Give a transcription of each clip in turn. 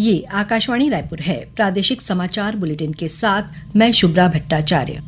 ये आकाशवाणी रायपुर है। प्रादेशिक समाचार बुलेटिन के साथ मैं शुभ्रा भट्टाचार्य।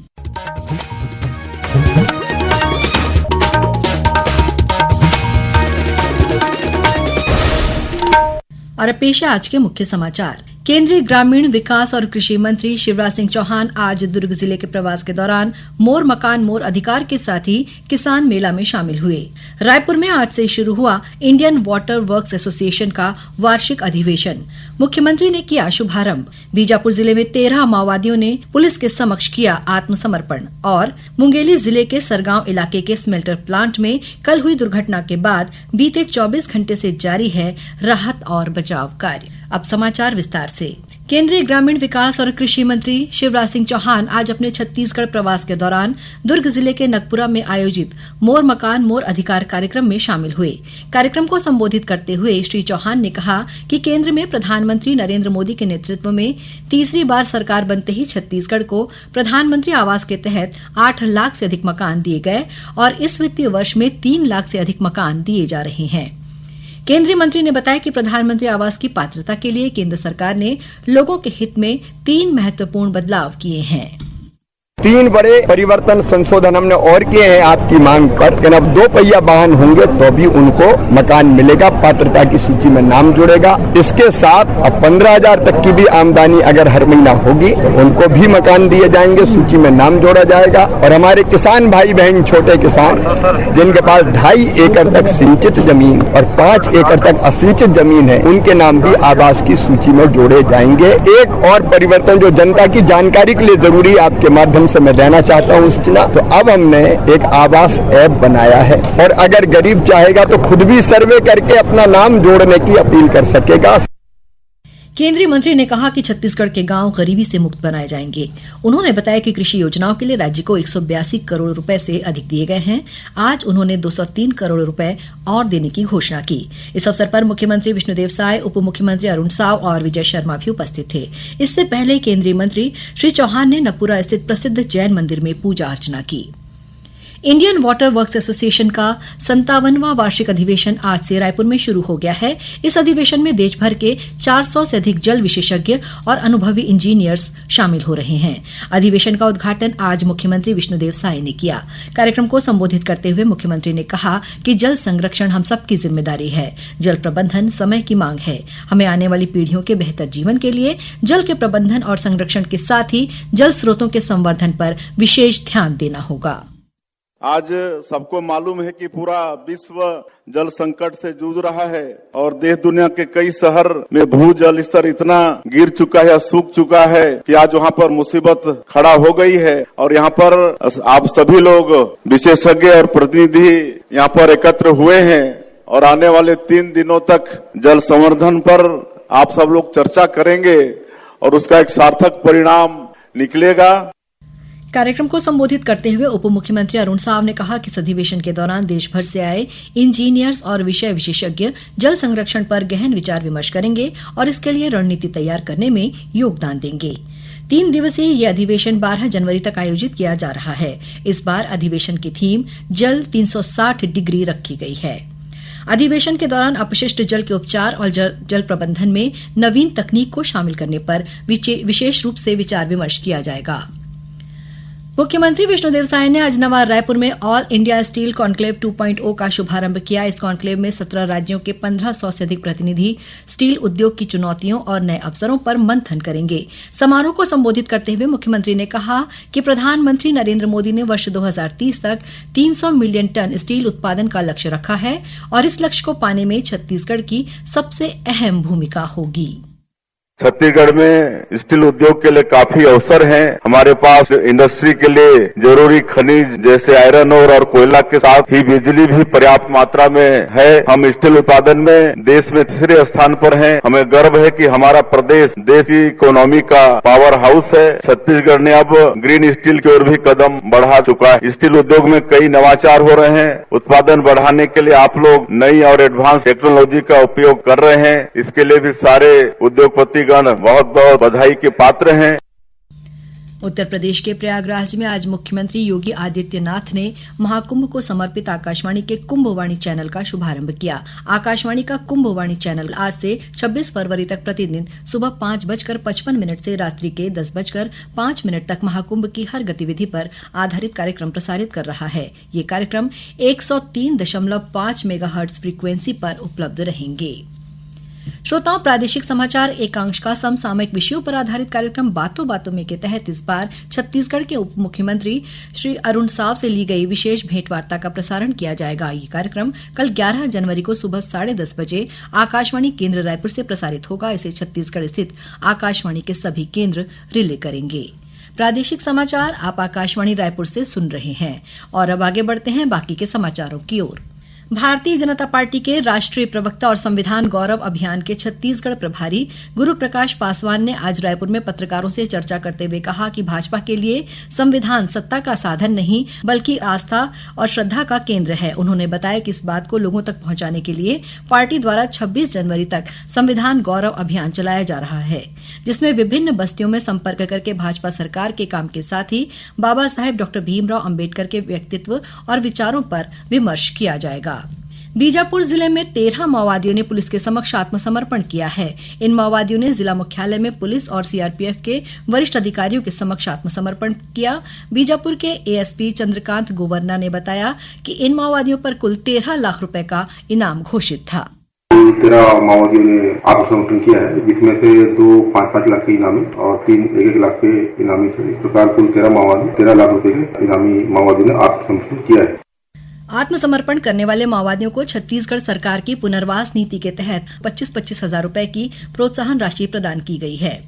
और अब पेश है आज के मुख्य समाचार। केंद्रीय ग्रामीण विकास और कृषि मंत्री शिवराज सिंह चौहान आज दुर्ग जिले के प्रवास के दौरान मोर मकान मोर अधिकार के साथ ही किसान मेला में शामिल हुए। रायपुर में आज से शुरू हुआ इंडियन वाटर वर्क्स एसोसिएशन का वार्षिक अधिवेशन। मुख्यमंत्री ने किया शुभारंभ। बीजापुर जिले में 13 माओवादियों ने पुलिस के समक्ष किया आत्मसमर्पण। और मुंगेली जिले के सरगांव इलाके के स्मेल्टर प्लांट में कल हुई दुर्घटना के बाद बीते 24 घंटे से जारी है राहत और बचाव कार्य। अब समाचार विस्तार से। केंद्रीय ग्रामीण विकास और कृषि मंत्री शिवराज सिंह चौहान आज अपने छत्तीसगढ़ प्रवास के दौरान दुर्ग जिले के नगपुरा में आयोजित मोर मकान मोर अधिकार कार्यक्रम में शामिल हुए। कार्यक्रम को संबोधित करते हुए श्री चौहान ने कहा कि केंद्र में प्रधानमंत्री नरेंद्र मोदी के नेतृत्व में तीसरी बार सरकार बनते ही छत्तीसगढ़ को प्रधानमंत्री आवास के तहत 8 लाख से अधिक मकान दिए गए और इस वित्तीय वर्ष में 3 लाख से अधिक मकान दिए जा रहे हैं। केंद्रीय मंत्री ने बताया कि प्रधानमंत्री आवास की पात्रता के लिए केंद्र सरकार ने लोगों के हित में 3 महत्वपूर्ण बदलाव किए हैं। 3 बड़े परिवर्तन संशोधन हमने और किए हैं आपकी मांग पर कि अब 2 पहिया वाहन होंगे तो भी उनको मकान मिलेगा, पात्रता की सूची में नाम जुड़ेगा। इसके साथ अब 15,000 तक की भी आमदनी अगर हर महीना होगी तो उनको भी मकान दिए जाएंगे, सूची में नाम जोड़ा जाएगा। और हमारे किसान भाई बहन, छोटे किसान जिनके पास 2.5 एकड़ तक सिंचित जमीन और 5 एकड़ तक असिंचित जमीन है, उनके नाम भी आवास की सूची में जोड़े जाएंगे। एक और परिवर्तन जो जनता की जानकारी के लिए जरूरी आपके माध्यम से मैं देना चाहता हूं सूचना, तो अब हमने एक आवास ऐप बनाया है और अगर गरीब चाहेगा तो खुद भी सर्वे करके अपना नाम जोड़ने की अपील कर सकेगा। केंद्रीय मंत्री ने कहा कि छत्तीसगढ़ के गांव गरीबी से मुक्त बनाए जाएंगे। उन्होंने बताया कि कृषि योजनाओं के लिए राज्य को 182 करोड़ रुपए से अधिक दिए गए हैं। आज उन्होंने 203 करोड़ रुपए और देने की घोषणा की। इस अवसर पर मुख्यमंत्री विष्णुदेव साय, उप मुख्यमंत्री अरुण साव और विजय शर्मा भी उपस्थित थे। इससे पहले केंद्रीय मंत्री श्री चौहान ने नगपुरा स्थित प्रसिद्ध जैन मंदिर में पूजा अर्चना की। इंडियन वाटर वर्क्स एसोसिएशन का 57वां वार्षिक अधिवेशन आज से रायपुर में शुरू हो गया है। इस अधिवेशन में देश भर के 400 से अधिक जल विशेषज्ञ और अनुभवी इंजीनियर्स शामिल हो रहे हैं। अधिवेशन का उद्घाटन आज मुख्यमंत्री विष्णुदेव साय ने किया। कार्यक्रम को संबोधित करते हुए मुख्यमंत्री ने कहा कि जल संरक्षण हम सबकी जिम्मेदारी है। जल प्रबंधन समय की मांग है। हमें आने वाली पीढ़ियों के बेहतर जीवन के लिए जल के प्रबंधन और संरक्षण के साथ ही जल स्रोतों के संवर्धन पर विशेष ध्यान देना होगा। आज सबको मालूम है कि पूरा विश्व जल संकट से जूझ रहा है और देश दुनिया के कई शहर में भूजल स्तर इतना गिर चुका है, सूख चुका है कि आज वहाँ पर मुसीबत खड़ा हो गई है। और यहाँ पर आप सभी लोग विशेषज्ञ और प्रतिनिधि यहाँ पर एकत्र हुए हैं और आने वाले 3 दिनों तक जल संवर्धन पर आप सब लोग चर्चा करेंगे और उसका एक सार्थक परिणाम निकलेगा। कार्यक्रम को संबोधित करते हुए उप मुख्यमंत्री अरुण साव ने कहा कि इस अधिवेशन के दौरान देश भर से आए इंजीनियर्स और विषय विशेषज्ञ जल संरक्षण पर गहन विचार विमर्श करेंगे और इसके लिए रणनीति तैयार करने में योगदान देंगे। 3 दिवसीय यह अधिवेशन 12 जनवरी तक आयोजित किया जा रहा है। इस बार अधिवेशन की थीम जल 360 डिग्री रखी गई है। अधिवेशन के दौरान अपशिष्ट जल के उपचार और जल प्रबंधन में नवीन तकनीक को शामिल करने पर विशेष रूप से विचार विमर्श किया जाएगा। मुख्यमंत्री विष्णुदेव साय ने आज नवा रायपुर में ऑल इंडिया स्टील कॉन्क्लेव 2.0 का शुभारंभ किया। इस कॉन्क्लेव में 17 राज्यों के 1500 से अधिक प्रतिनिधि स्टील उद्योग की चुनौतियों और नए अवसरों पर मंथन करेंगे। समारोह को संबोधित करते हुए मुख्यमंत्री ने कहा कि प्रधानमंत्री नरेंद्र मोदी ने वर्ष 2030 तक 300 मिलियन टन स्टील उत्पादन का लक्ष्य रखा है और इस लक्ष्य को पाने में छत्तीसगढ़ की सबसे अहम भूमिका होगी। छत्तीसगढ़ में स्टील उद्योग के लिए काफी अवसर हैं। हमारे पास इंडस्ट्री के लिए जरूरी खनिज जैसे आयरन ओर और कोयला के साथ ही बिजली भी पर्याप्त मात्रा में है। हम स्टील उत्पादन में देश में 3रे स्थान पर हैं। हमें गर्व है कि हमारा प्रदेश देश की इकोनॉमी का पावर हाउस है। छत्तीसगढ़ ने अब ग्रीन स्टील की ओर भी कदम बढ़ा चुका है। स्टील उद्योग में कई नवाचार हो रहे हैं। उत्पादन बढ़ाने के लिए आप लोग नई और एडवांस टेक्नोलॉजी का उपयोग कर रहे हैं। इसके लिए भी सारे उद्योगपति बहुत बहुत बधाई के पात्र हैं। उत्तर प्रदेश के प्रयागराज में आज मुख्यमंत्री योगी आदित्यनाथ ने महाकुंभ को समर्पित आकाशवाणी के कुंभवाणी चैनल का शुभारंभ किया। आकाशवाणी का कुंभवाणी चैनल आज से 26 फरवरी तक प्रतिदिन सुबह 5:55 से रात्रि के 10:05 तक महाकुंभ की हर गतिविधि पर आधारित कार्यक्रम प्रसारित कर रहा है। ये कार्यक्रम 103.5 मेगाहर्ट्ज फ्रीक्वेंसी पर उपलब्ध रहेंगे। श्रोताओं, प्रादेशिक समाचार एकांश का समसामयिक विषयों पर आधारित कार्यक्रम बातों बातों में के तहत इस बार छत्तीसगढ़ के उप मुख्यमंत्री श्री अरुण साव से ली गई विशेष भेंटवार्ता का प्रसारण किया जाएगा। ये कार्यक्रम कल 11 जनवरी को सुबह 10:30 बजे आकाशवाणी केंद्र रायपुर से प्रसारित होगा। इसे छत्तीसगढ़ स्थित आकाशवाणी के सभी केंद्र रिले करेंगे। प्रादेशिक समाचार आप आकाशवाणी रायपुर से सुन रहे हैं और अब आगे बढ़ते हैं बाकी के समाचारों की ओर। भारतीय जनता पार्टी के राष्ट्रीय प्रवक्ता और संविधान गौरव अभियान के छत्तीसगढ़ प्रभारी गुरु प्रकाश पासवान ने आज रायपुर में पत्रकारों से चर्चा करते हुए कहा कि भाजपा के लिए संविधान सत्ता का साधन नहीं बल्कि आस्था और श्रद्धा का केंद्र है। उन्होंने बताया कि इस बात को लोगों तक पहुंचाने के लिए पार्टी द्वारा 26 जनवरी तक संविधान गौरव अभियान चलाया जा रहा है, जिसमें विभिन्न बस्तियों में संपर्क करके भाजपा सरकार के काम के साथ ही बाबा साहेब डॉ भीमराव अंबेडकर के व्यक्तित्व और विचारों पर विमर्श किया जाएगा। बीजापुर जिले में 13 माओवादियों ने पुलिस के समक्ष आत्मसमर्पण किया है। इन माओवादियों ने जिला मुख्यालय में पुलिस और सीआरपीएफ के वरिष्ठ अधिकारियों के समक्ष आत्मसमर्पण किया। बीजापुर के एएसपी चंद्रकांत गोवर्ना ने बताया कि इन माओवादियों पर कुल 13 लाख रुपए का इनाम घोषित था। 13 माओवादियों ने आत्मसमर्पण किया है, जिसमें से 2 5-5 लाख के इनामी और 3 1-1 लाख के इनामी थे। इस प्रकार कुल 13 माओवादी 13 लाख रुपए के इनामी माओवादियों ने आत्मसमर्पण किया है। आत्मसमर्पण करने वाले माओवादियों को छत्तीसगढ़ सरकार की पुनर्वास नीति के तहत 25-25 हजार रुपए की प्रोत्साहन राशि प्रदान की गई है।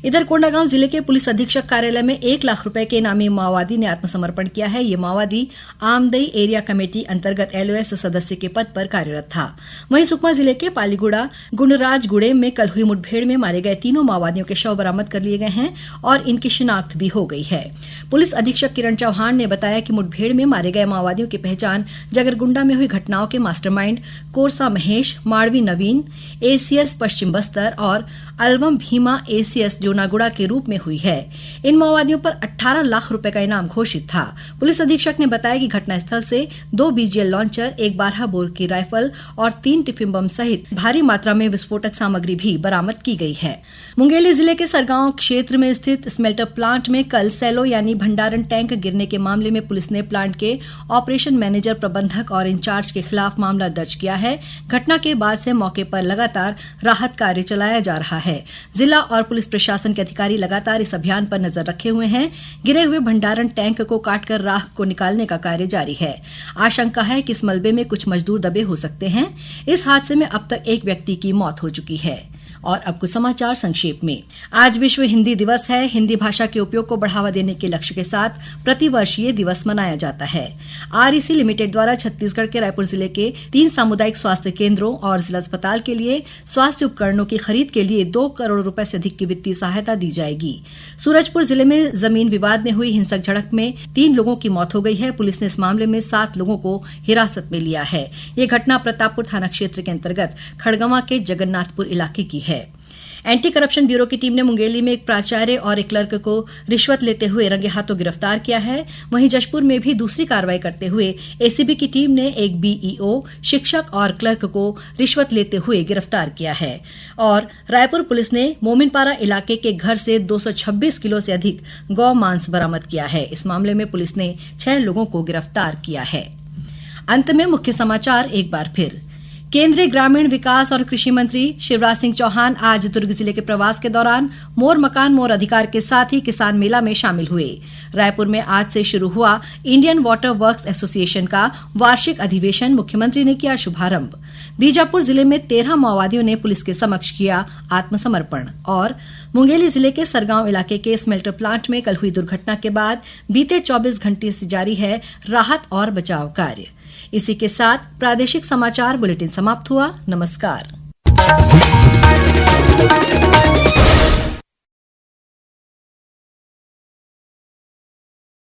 इधर कोंडागांव जिले के पुलिस अधीक्षक कार्यालय में 1 लाख रुपए के इनामी माओवादी ने आत्मसमर्पण किया है। ये माओवादी आमदई एरिया कमेटी अंतर्गत एलओएस सदस्य के पद पर कार्यरत था। वहीं सुकमा जिले के पालीगुड़ा गुंडराजगुड़े में कल हुई मुठभेड़ में मारे गए तीनों माओवादियों के शव बरामद कर लिए गए हैं और इनकी शिनाख्त भी हो गई है। पुलिस अधीक्षक किरण चौहान ने बताया कि मुठभेड़ में मारे गए माओवादियों की पहचान जगरगुंडा में हुई घटनाओं के मास्टरमाइंड कोरसा महेश, माड़वी नवीन, एसीएस पश्चिम बस्तर और अलवम भीमा एसीएस जोनागुड़ा के रूप में हुई है। इन माओवादियों पर 18 लाख रुपए का इनाम घोषित था। पुलिस अधीक्षक ने बताया कि घटनास्थल से 2 बीजीएल लॉन्चर, 1 12 बोर की राइफल और 3 टिफिन बम सहित भारी मात्रा में विस्फोटक सामग्री भी बरामद की गई है। मुंगेली जिले के सरगांव क्षेत्र में स्थित स्मेल्टर प्लांट में कल सैलो यानी भंडारण टैंक गिरने के मामले में पुलिस ने प्लांट के ऑपरेशन मैनेजर, प्रबंधक और इंचार्ज के खिलाफ मामला दर्ज किया है। घटना के बाद से मौके पर लगातार राहत कार्य चलाया जा रहा है। जिला और पुलिस प्रशासन के अधिकारी लगातार इस अभियान पर नजर रखे हुए हैं। गिरे हुए भंडारण टैंक को काटकर राख को निकालने का कार्य जारी है। आशंका है कि इस मलबे में कुछ मजदूर दबे हो सकते हैं। इस हादसे में अब तक 1 व्यक्ति की मौत हो चुकी है। और अब कुछ समाचार संक्षेप में। आज विश्व हिंदी दिवस है। हिंदी भाषा के उपयोग को बढ़ावा देने के लक्ष्य के साथ प्रतिवर्ष ये दिवस मनाया जाता है। आरईसी लिमिटेड द्वारा छत्तीसगढ़ के रायपुर जिले के 3 सामुदायिक स्वास्थ्य केंद्रों और जिला अस्पताल के लिए स्वास्थ्य उपकरणों की खरीद के लिए 2 करोड़ रुपए से अधिक की वित्तीय सहायता दी जाएगी। सूरजपुर जिले में जमीन विवाद में हुई हिंसक झड़प में 3 लोगों की मौत हो गई है। पुलिस ने इस मामले में 7 लोगों को हिरासत में लिया है। ये घटना प्रतापपुर थाना क्षेत्र के अंतर्गत खड़गवां के जगन्नाथपुर इलाके की है। एंटी करप्शन ब्यूरो की टीम ने मुंगेली में एक प्राचार्य और एक क्लर्क को रिश्वत लेते हुए रंगे हाथों गिरफ्तार किया है। वहीं जशपुर में भी दूसरी कार्रवाई करते हुए एसीबी की टीम ने एक बीईओ, शिक्षक और क्लर्क को रिश्वत लेते हुए गिरफ्तार किया है। और रायपुर पुलिस ने मोमिनपारा इलाके के घर से 226 किलो से अधिक गौ मांस बरामद किया है। इस मामले में पुलिस ने 6 लोगों को गिरफ्तार किया है। अंत में मुख्य समाचार एक बार फिर। केंद्रीय ग्रामीण विकास और कृषि मंत्री शिवराज सिंह चौहान आज दुर्ग जिले के प्रवास के दौरान मोर मकान मोर अधिकार के साथ ही किसान मेला में शामिल हुए। रायपुर में आज से शुरू हुआ इंडियन वाटर वर्क्स एसोसिएशन का वार्षिक अधिवेशन, मुख्यमंत्री ने किया शुभारंभ। बीजापुर जिले में 13 माओवादियों ने पुलिस के समक्ष किया आत्मसमर्पण। और मुंगेली जिले के सरगांव इलाके के स्मेल्टर प्लांट में कल हुई दुर्घटना के बाद बीते 24 घंटे से जारी है राहत और बचाव कार्य। इसी के साथ प्रादेशिक समाचार बुलेटिन समाप्त हुआ। नमस्कार।